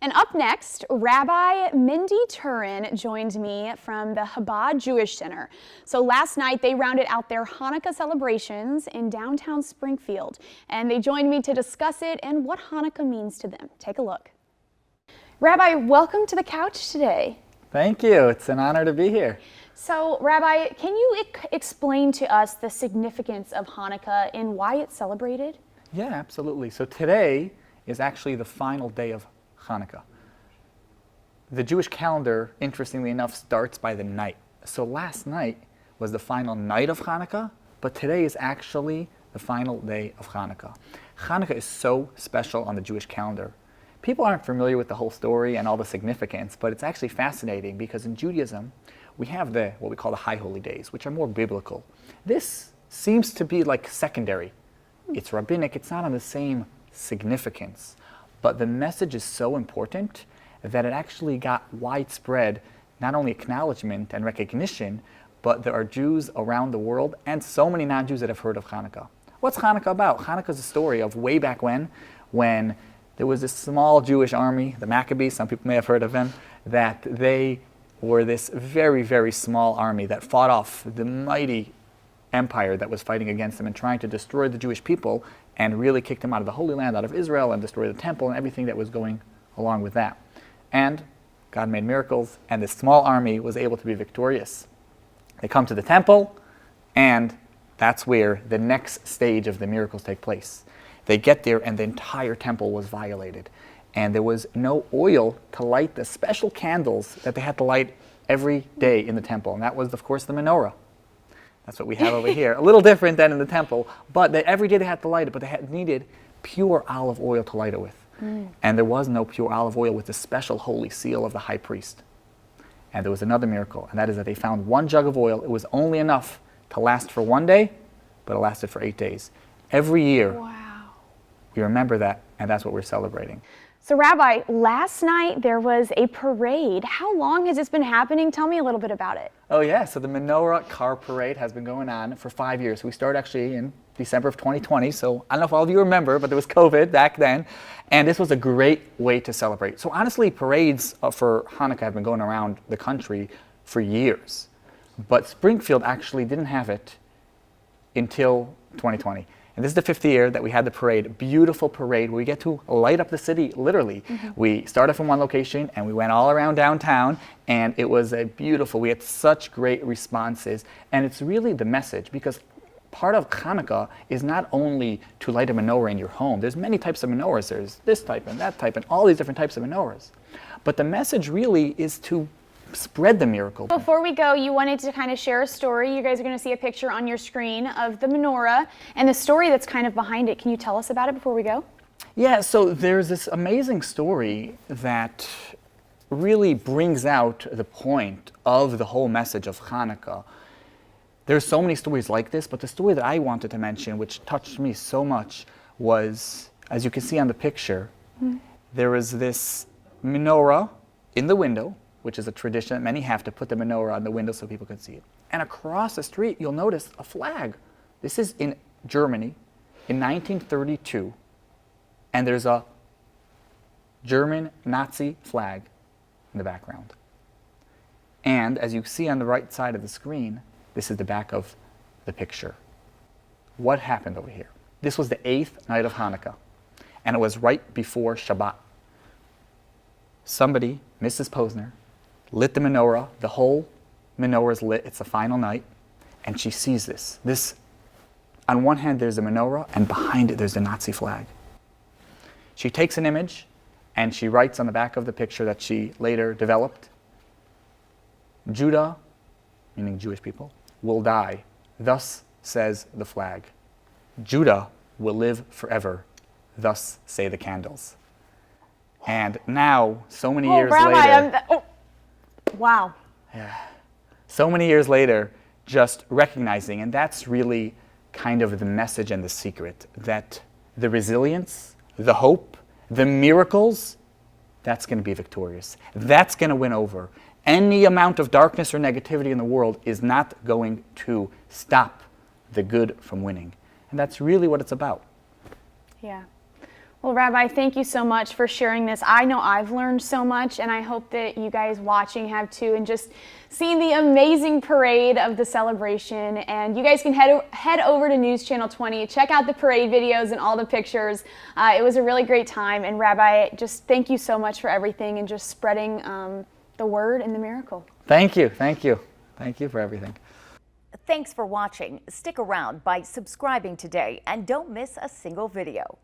And up next, Rabbi Mindy Turin joined me from the Chabad Jewish Center. So last night they rounded out their Hanukkah celebrations in downtown Springfield, and they joined me to discuss it and what Hanukkah means to them. Take a look. Rabbi, welcome to the couch today. Thank you. It's an honor to be here. So, Rabbi, can you explain to us the significance of Hanukkah and why it's celebrated? Yeah, absolutely. So today is actually the final day of Hanukkah. The Jewish calendar, interestingly enough, starts by the night. So last night was the final night of Hanukkah, but today is actually the final day of Hanukkah. Hanukkah is so special on the Jewish calendar. People aren't familiar with the whole story and all the significance, but it's actually fascinating because in Judaism, we have what we call the High Holy Days, which are more biblical. This seems to be like secondary. It's rabbinic, it's not on the same significance. But the message is so important that it actually got widespread, not only acknowledgement and recognition, but there are Jews around the world and so many non-Jews that have heard of Hanukkah. What's Hanukkah about? Hanukkah is a story of way back when there was this small Jewish army, the Maccabees, some people may have heard of them, that they were this very, very small army that fought off the mighty empire that was fighting against them and trying to destroy the Jewish people and really kicked them out of the Holy Land, out of Israel, and destroy the temple and everything that was going along with that. And God made miracles, and this small army was able to be victorious. They come to the temple, and that's where the next stage of the miracles take place. They get there, and the entire temple was violated. And there was no oil to light the special candles that they had to light every day in the temple. And that was, of course, the menorah. That's what we have over here. A little different than in the temple, but every day they had to light it, but they needed pure olive oil to light it with. And there was no pure olive oil with the special holy seal of the high priest. And there was another miracle, and that is that they found one jug of oil. It was only enough to last for one day, but it lasted for 8 days. Every year, we remember that, and that's what we're celebrating. So, Rabbi, last night there was a parade. How long has this been happening? Tell me a little bit about it. Oh yeah, so the Menorah car parade has been going on for 5 years. We started actually in December of 2020, so I don't know if all of you remember, but there was COVID back then, and this was a great way to celebrate. So honestly, parades for Hanukkah have been going around the country for years, but Springfield actually didn't have it until 2020. And this is the 5th year that we had the parade, beautiful parade where we get to light up the city, literally. We started from one location and we went all around downtown, and it was we had such great responses. And it's really the message, because part of Hanukkah is not only to light a menorah in your home. There's many types of menorahs. There's this type and that type and all these different types of menorahs. But the message really is to spread the miracle. Before we go, you wanted to kind of share a story. You guys are going to see a picture on your screen of the menorah and the story that's kind of behind it. Can you tell us about it before we go? Yeah, so there's this amazing story that really brings out the point of the whole message of Hanukkah. There's so many stories like this, but the story that I wanted to mention, which touched me so much, was, as you can see on the picture, there was this menorah in the window, which is a tradition that many have, to put the menorah on the window so people can see it. And across the street, you'll notice a flag. This is in Germany in 1932, and there's a German Nazi flag in the background. And as you see on the right side of the screen, this is the back of the picture. What happened over here? This was the 8th night of Hanukkah, and it was right before Shabbat. Somebody, Mrs. Posner, lit the menorah. The whole menorah is lit. It's the final night. And she sees this. On one hand, there's the menorah, and behind it, there's the Nazi flag. She takes an image, and she writes on the back of the picture that she later developed, Judah, meaning Jewish people, will die. Thus says the flag. Judah will live forever. Thus say the candles. And now, so many years later... Wow. Yeah. So many years later, just recognizing, and that's really kind of the message and the secret, that the resilience, the hope, the miracles, that's going to be victorious. That's going to win over. Any amount of darkness or negativity in the world is not going to stop the good from winning. And that's really what it's about. Yeah. Well, Rabbi, thank you so much for sharing this. I know I've learned so much, and I hope that you guys watching have too, and just seeing the amazing parade of the celebration. And you guys can head over to News Channel 20, check out the parade videos and all the pictures. It was a really great time. And Rabbi, just thank you so much for everything and just spreading the word and the miracle. Thank you. Thank you. Thank you for everything. Thanks for watching. Stick around by subscribing today and don't miss a single video.